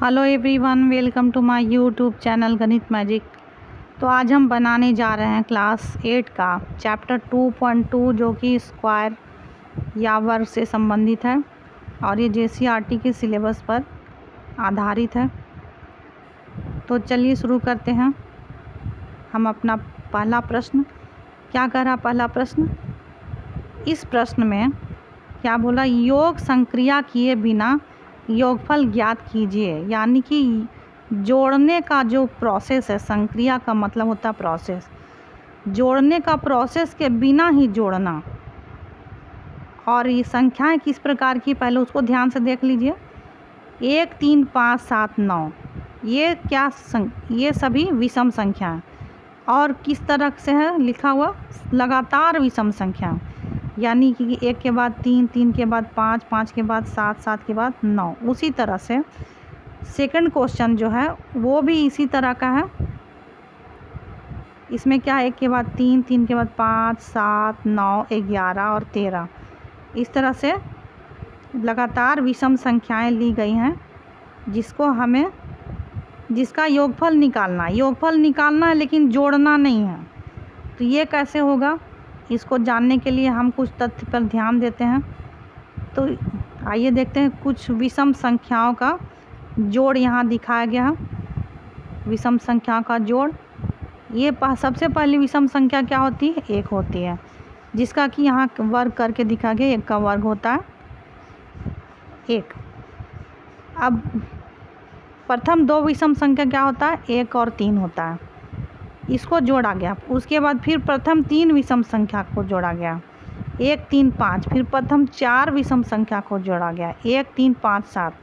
Hello everyone, welcome to my YouTube channel Ganit magic. तो आज हम बनाने जा रहे हैं क्लास 8 का चैप्टर 2.2 जो कि स्क्वायर या वर्ग से संबंधित है और ये JCRT के सिलेबस पर आधारित है। तो चलिए शुरू करते हैं। हम अपना पहला प्रश्न क्या कह रहा, पहला प्रश्न इस प्रश्न में क्या बोला, योग संक्रिया किए बिना योगफल ज्ञात कीजिए। यानी कि जोड़ने का जो प्रोसेस है, संक्रिया का मतलब होता है प्रोसेस, जोड़ने का प्रोसेस के बिना ही जोड़ना। और ये संख्याएं किस प्रकार की, पहले उसको ध्यान से देख लीजिए। 1, 3, 5, 7, 9 ये क्या ये सभी विषम संख्या हैं। और किस तरह से है लिखा हुआ, लगातार विषम संख्या, यानी कि 1 के बाद 3, 3 के बाद 5, 5 के बाद 7, 7 के बाद 9। उसी तरह से सेकंड क्वेश्चन जो है वो भी इसी तरह का है। इसमें क्या है, 1 के बाद 3, 3 के बाद 5, 7, 9, 11 और 13। इस तरह से लगातार विषम संख्याएं ली गई हैं जिसका योगफल निकालना है, लेकिन जोड़ना नहीं है। तो ये कैसे होगा, इसको जानने के लिए हम कुछ तथ्य पर ध्यान देते हैं। तो आइए देखते हैं कुछ विषम संख्याओं का जोड़ यहाँ दिखाया गया है। विषम संख्याओं का जोड़, ये सबसे पहली विषम संख्या क्या होती है, 1 होती है, जिसका कि यहाँ वर्ग करके दिखा गया। 1 का वर्ग होता है 1। अब प्रथम 2 विषम संख्या क्या होता है, 1 और 3 होता है, इसको जोड़ा गया। उसके बाद फिर प्रथम 3 विषम संख्या को जोड़ा गया, 1, 3, 5। फिर प्रथम 4 विषम संख्या को जोड़ा गया, 1, 3, 5, 7।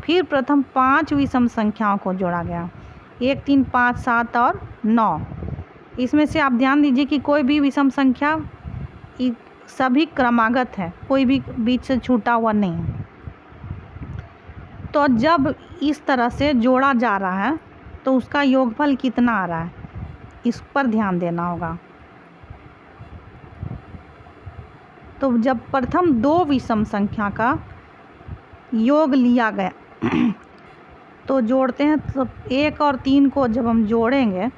फिर प्रथम 5 विषम संख्याओं को जोड़ा गया, 1, 3, 5, 7 और 9। इसमें से आप ध्यान दीजिए कि कोई भी विषम संख्या सभी क्रमागत है, कोई भी बीच से छूटा हुआ नहीं है। तो जब इस तरह से जोड़ा जा रहा है तो उसका योगफल कितना आ रहा है, इस पर ध्यान देना होगा। तो जब प्रथम 2 विषम संख्या का योग लिया गया तो जोड़ते हैं, तो 1 और 3 को जब हम जोड़ेंगे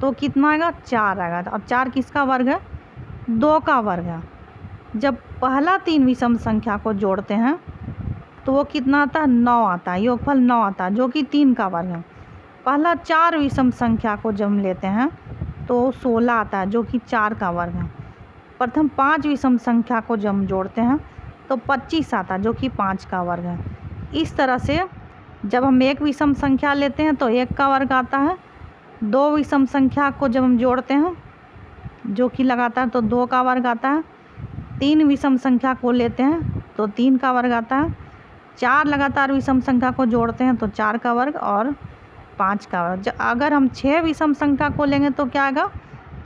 तो कितना आएगा, 4 आएगा। और 4 किसका वर्ग है, 2 का वर्ग है। जब पहला 3 विषम संख्या को जोड़ते हैं तो वो कितना आता है, 9 आता है, योगफल 9 आता है, जो कि 3 का वर्ग है। पहला 4 विषम संख्या को जब हम लेते हैं तो 16 आता है, जो कि 4 का वर्ग है। प्रथम 5 विषम संख्या को जब हम जोड़ते हैं तो 25 आता है, जो कि 5 का वर्ग है। इस तरह से जब हम 1 विषम संख्या लेते हैं तो 1 का वर्ग आता है। 2 विषम संख्या को जब हम जोड़ते हैं जो कि लगातार, तो 2 का वर्ग आता है। 3 विषम संख्या को लेते हैं तो 3 का वर्ग आता है। 4 लगातार विषम संख्या को जोड़ते हैं तो 4 का वर्ग और 5 का वर्ग। अगर हम 6 विषम संख्या को लेंगे तो क्या आएगा,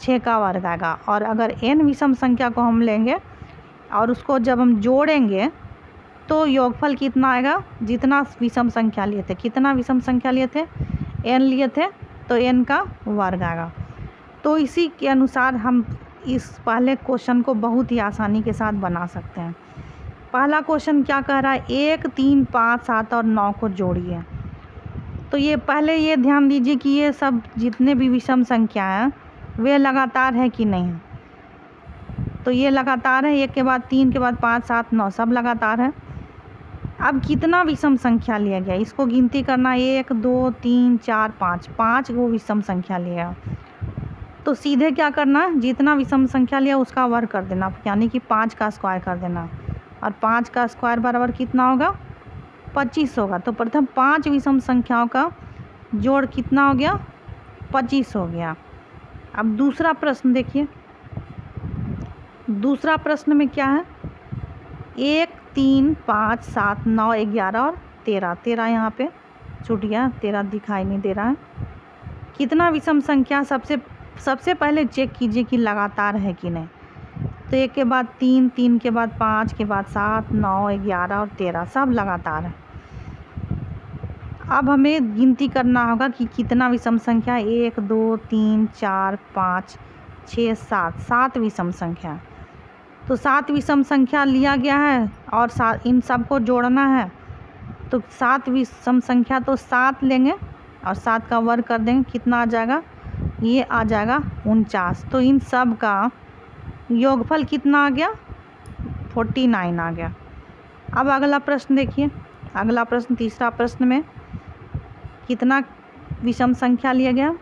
6 का वर्ग आएगा। और अगर n विषम संख्या को हम लेंगे और उसको जब हम जोड़ेंगे तो योगफल कितना आएगा, जितना विषम संख्या लिए थे, कितना विषम संख्या लिए थे, n लिए थे, तो n का वर्ग आएगा। तो इसी के अनुसार हम इस पहले क्वेश्चन को बहुत ही आसानी के साथ बना सकते हैं। पहला क्वेश्चन क्या कह रहा है, 1, 3, 5, 7 और 9 को जोड़िए। तो ये पहले ये ध्यान दीजिए कि ये सब जितने भी विषम संख्या हैं वे लगातार है कि नहीं है। तो ये लगातार है, 1 के बाद 3 के बाद 5, 7, 9 सब लगातार है। अब कितना विषम संख्या लिया गया, इसको गिनती करना, 1, 2, 3, 4, 5, 5 वो विषम संख्या लिया। तो सीधे क्या करना, जितना विषम संख्या लिया उसका वर्ग कर देना, यानी कि 5 का स्क्वायर कर देना। और 5 का स्क्वायर बराबर कितना होगा, 25 होगा। तो प्रथम 5 विषम संख्याओं का जोड़ कितना हो गया, 25 हो गया। अब दूसरा प्रश्न देखिए, दूसरा प्रश्न में क्या है, 1, 3, 5, 7, 9, 11 और 13। 13 यहाँ पे छूट गया, 13 दिखाई नहीं दे रहा है। कितना विषम संख्या, सबसे पहले चेक कीजिए कि लगातार है कि नहीं। तो 1 के बाद 3, 3 के बाद 5 के बाद 7, 9, 11 और 13 सब लगातार है। अब हमें गिनती करना होगा कि कितना विषम संख्या, 1, 2, 3, 4, 5, 6, 7 विषम संख्या। तो 7 विषम संख्या लिया गया है और इन सब को जोड़ना है। तो 7 विषम संख्या तो 7 लेंगे और 7 का वर्ग कर देंगे, कितना आ जाएगा, ये आ जाएगा 49। तो इन सब का योगफल कितना आ गया, 49 आ गया। अब अगला प्रश्न देखिए, अगला प्रश्न तीसरा प्रश्न में कितना विषम संख्या लिया गया,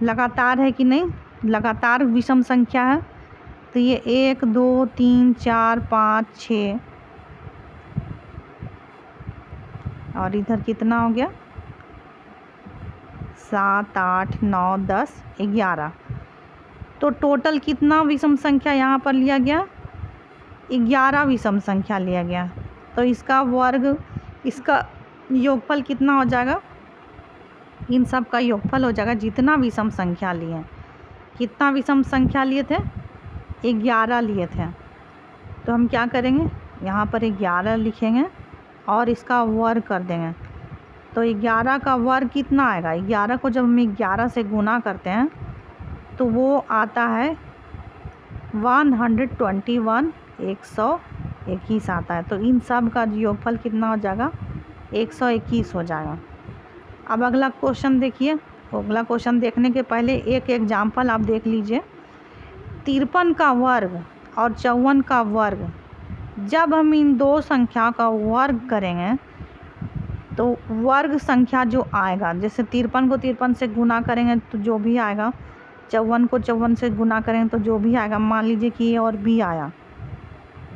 लगातार है कि नहीं, लगातार विषम संख्या है। तो ये 1 2 3 4 5 6 और इधर कितना हो गया 7 8 9 10 11। तो टोटल कितना विषम संख्या यहाँ पर लिया गया, 11 विषम संख्या लिया गया। तो इसका वर्ग, इसका योगफल कितना हो जाएगा, इन सब का योगफल हो जाएगा जितना विषम संख्या लिए। कितना विषम संख्या लिए थे, 11 लिए थे। तो हम क्या करेंगे, यहाँ पर 11 लिखेंगे और इसका वर्ग कर देंगे। तो 11 का वर्ग कितना आएगा, 11 को जब हम 11 से गुना करते हैं तो वो आता है 121, 121 आता है। तो इन सब का योगफल कितना हो जाएगा, 121 हो जाएगा। अब अगला क्वेश्चन देखिए, अगला क्वेश्चन देखने के पहले एक एग्जाम्पल आप देख लीजिए। 53 का वर्ग और 54 का वर्ग, जब हम इन दो संख्या का वर्ग करेंगे तो वर्ग संख्या जो आएगा, जैसे 53 को 53 से गुना करेंगे तो जो भी आएगा, 54 को 54 से गुना करेंगे तो जो भी आएगा, मान लीजिए कि ए और बी आया,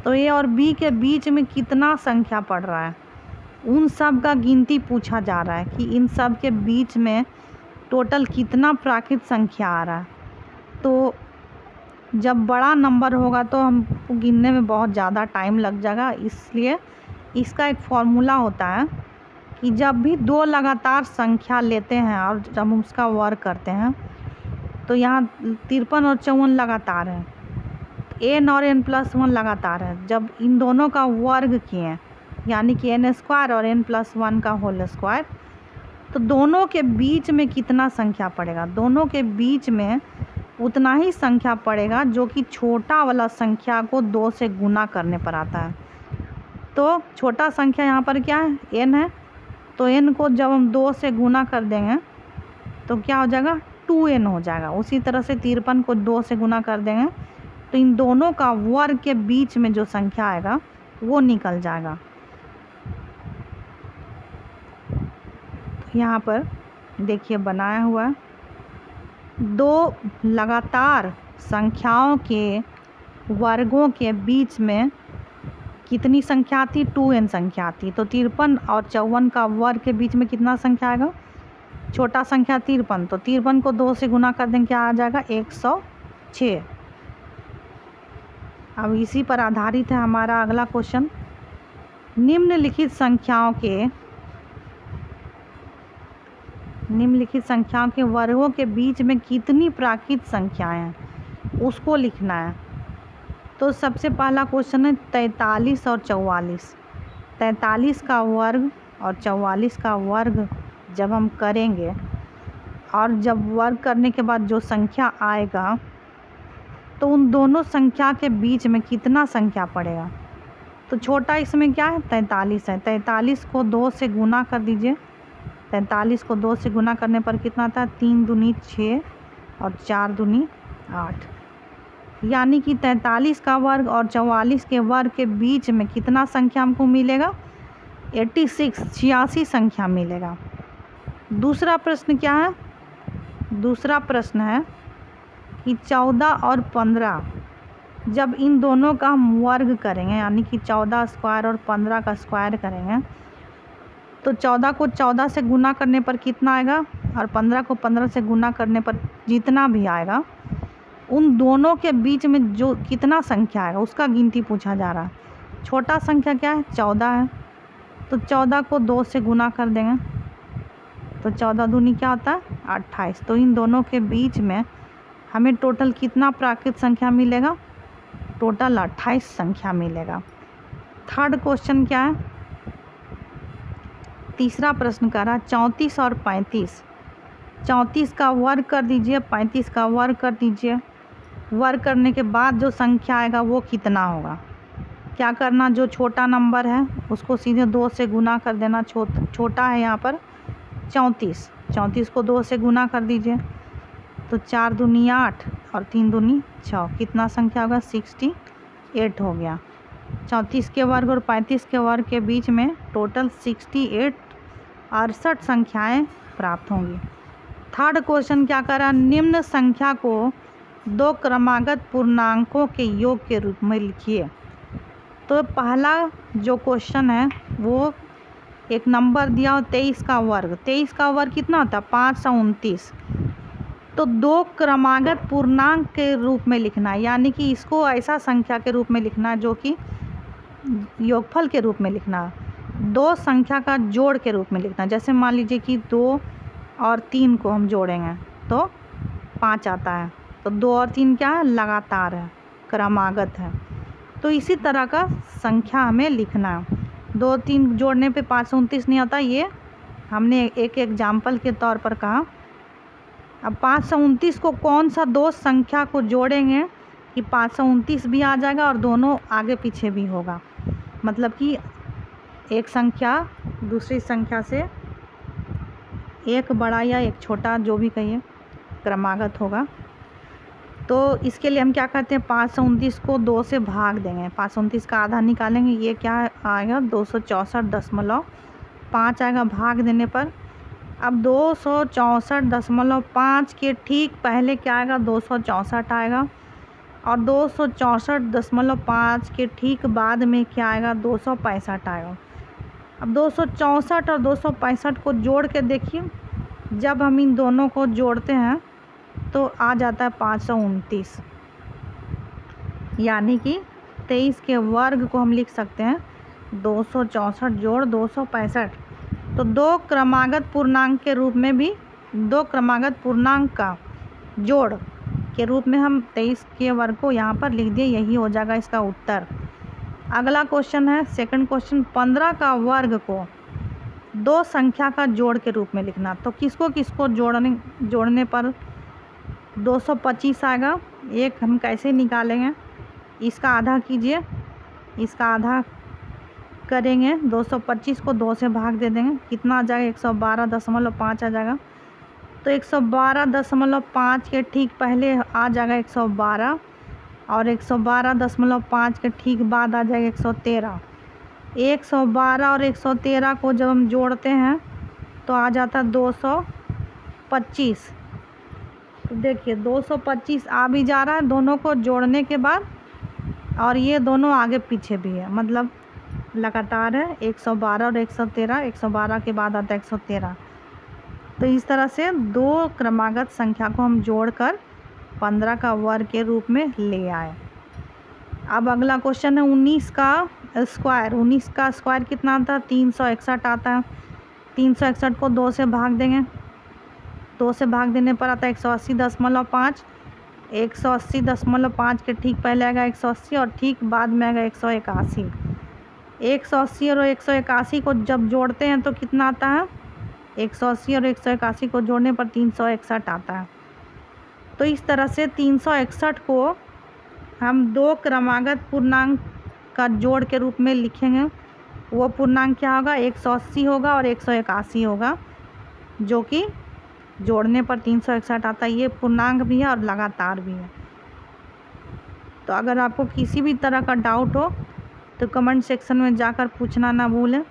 तो ए और बी के बीच में कितना संख्या पड़ रहा है, उन सब का गिनती पूछा जा रहा है कि इन सब के बीच में टोटल कितना प्राकृत संख्या आ रहा है। तो जब बड़ा नंबर होगा तो हमको गिनने में बहुत ज़्यादा टाइम लग जाएगा, इसलिए इसका एक फॉर्मूला होता है कि जब भी दो लगातार संख्या लेते हैं और जब हम उसका वर्ग करते हैं, तो यहाँ 53 और 54 लगातार है, n और n+1 लगातार है। जब इन दोनों का वर्ग किए यानी कि n² और n+1 का होल स्क्वायर, तो दोनों के बीच में कितना संख्या पड़ेगा, दोनों के बीच में उतना ही संख्या पड़ेगा जो कि छोटा वाला संख्या को 2 से गुना करने पर आता है। तो छोटा संख्या यहाँ पर क्या है, n है, तो n को जब हम 2 से गुना कर देंगे तो क्या हो जाएगा, 2n हो जाएगा। उसी तरह से 53 को 2 से गुना कर देंगे तो इन दोनों का वर्ग के बीच में जो संख्या आएगा वो निकल जाएगा। यहाँ पर देखिए बनाया हुआ है, दो लगातार संख्याओं के वर्गों के बीच में कितनी संख्या आती, 2n संख्या आती। तो 53 और 54 का वर्ग के बीच में कितना संख्या आएगा, छोटा संख्या 53, तो 53 को 2 से गुना कर देंगे, क्या आ जाएगा 106। अब इसी पर आधारित है हमारा अगला क्वेश्चन। निम्नलिखित संख्याओं के वर्गों के बीच में कितनी प्राकृत संख्याएं हैं, उसको लिखना है। तो सबसे पहला क्वेश्चन है 43 और 44। 43 का वर्ग और 44 का वर्ग जब हम करेंगे और जब वर्ग करने के बाद जो संख्या आएगा तो उन दोनों संख्या के बीच में कितना संख्या पड़ेगा। तो छोटा इसमें क्या है, 43 है। 43 को 2 से गुना कर दीजिए, 43 को 2 से गुना करने पर कितना आता है, 3 दूनी 6 और 4 दूनी 8। यानी कि 43 का वर्ग और 44 के वर्ग के बीच में कितना संख्या हमको मिलेगा, 86 संख्या मिलेगा। दूसरा प्रश्न क्या है, दूसरा प्रश्न है कि 14 और 15 जब इन दोनों का हम वर्ग करेंगे, यानी कि 14 स्क्वायर और 15 का स्क्वायर करेंगे, तो 14 को 14 से गुना करने पर कितना आएगा और 15 को 15 से गुना करने पर जितना भी आएगा, उन दोनों के बीच में जो कितना संख्या आएगा उसका गिनती पूछा जा रहा है। छोटा संख्या क्या है, 14 है, तो 14 को 2 से गुना कर देंगे तो 14 दूनी क्या होता है, 28। तो इन दोनों के बीच में हमें टोटल कितना प्राकृत संख्या मिलेगा, टोटल 28 संख्या मिलेगा। थर्ड क्वेश्चन क्या है, तीसरा प्रश्न कह रहा है 34 और 35। 34 का वर्ग कर दीजिए, 35 का वर्ग कर दीजिए। वर्ग करने के बाद जो संख्या आएगा वो कितना होगा, क्या करना, जो छोटा नंबर है उसको सीधे 2 से गुना कर देना। छोटा है यहाँ पर 34, 34 को 2 से गुना कर दीजिए तो 4 दूनी 8 और 3 दूनी 6, कितना संख्या होगा 68 हो गया। 34 के वर्ग और 35 के वर्ग के बीच में टोटल 68 संख्याएं प्राप्त होंगी। थर्ड क्वेश्चन क्या करा, निम्न संख्या को 2 क्रमागत पूर्णांकों के योग के रूप में लिखिए। तो पहला जो क्वेश्चन है वो एक नंबर दिया हो 23 का वर्ग। 23 का वर्ग कितना होता है 529। तो 2 क्रमागत पूर्णांक के रूप में लिखना है, यानी कि इसको ऐसा संख्या के रूप में लिखना है जो कि योगफल के रूप में लिखना है, 2 संख्या का जोड़ के रूप में लिखना है। जैसे मान लीजिए कि 2 और 3 को हम जोड़ेंगे तो 5 आता है, तो 2 और 3 क्या है लगातार है, क्रमागत है। तो इसी तरह का संख्या हमें लिखना है। 2 3 जोड़ने पे 529 नहीं आता, ये हमने एक एग्जाम्पल के तौर पर कहा। अब 529 को कौन सा 2 संख्या को जोड़ेंगे कि 529 भी आ जाएगा और दोनों आगे पीछे भी होगा, मतलब कि एक संख्या दूसरी संख्या से एक बड़ा या एक छोटा जो भी कहिए क्रमागत होगा। तो इसके लिए हम क्या करते हैं 529 को 2 से भाग देंगे, 529 का आधा निकालेंगे, ये क्या आएगा 264.5 आएगा भाग देने पर। अब 264.5 के ठीक पहले क्या आएगा 264 आएगा, और 264.5 के ठीक बाद में क्या आएगा 265 आएगा। अब 264 और 265 को जोड़ के देखिए, जब हम इन दोनों को जोड़ते हैं तो आ जाता है 529, यानी कि 23 के वर्ग को हम लिख सकते हैं 264 जोड़ 265। तो 2 क्रमागत पूर्णांक के रूप में भी 2 क्रमागत पूर्णांक का जोड़ के रूप में हम 23 के वर्ग को यहाँ पर लिख दिए, यही हो जाएगा इसका उत्तर। अगला क्वेश्चन है सेकंड क्वेश्चन, 15 का वर्ग को 2 संख्या का जोड़ के रूप में लिखना। तो किसको किसको जोड़ने पर 225 आएगा। एक हम कैसे निकालेंगे, इसका आधा कीजिए, इसका आधा करेंगे, 225 को 2 से भाग दे देंगे, कितना आ जाएगा 112.5 आ जाएगा। तो 112.5 के ठीक पहले आ जाएगा 112, और 112.5 के ठीक बाद आ जाएगा 113। 112 और 113 को जब हम जोड़ते हैं तो आ जाता 225। तो देखिए 225 आ भी जा रहा है दोनों को जोड़ने के बाद, और ये दोनों आगे पीछे भी है, मतलब लगातार है 112 और 113, 112 के बाद आता है 113। तो इस तरह से 2 क्रमागत संख्या को हम जोड़कर 15 का वर्ग के रूप में ले आए। अब अगला क्वेश्चन है 19 का स्क्वायर। 19 का स्क्वायर कितना आता है 361 आता है। 361 को 2 से भाग देंगे, 2 से भाग देने पर आता है 180.5। 180.5 के ठीक पहले आएगा 180 और ठीक बाद में आएगा 181। 180 और 181 को जब जोड़ते हैं तो कितना आता है 180 और 181 को जोड़ने पर 361 आता है। तो इस तरह से 361 को हम 2 क्रमागत पूर्णांक का जोड़ के रूप में लिखेंगे। वो पूर्णांक क्या होगा 180 होगा और 181 होगा, जो कि जोड़ने पर 361 आता है। ये पूर्णांक भी है और लगातार भी है। तो अगर आपको किसी भी तरह का डाउट हो तो कमेंट सेक्शन में जाकर पूछना ना भूलें।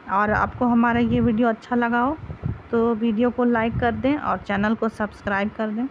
और आपको हमारा ये वीडियो अच्छा लगा हो तो वीडियो को लाइक कर दें और चैनल को सब्सक्राइब कर दें।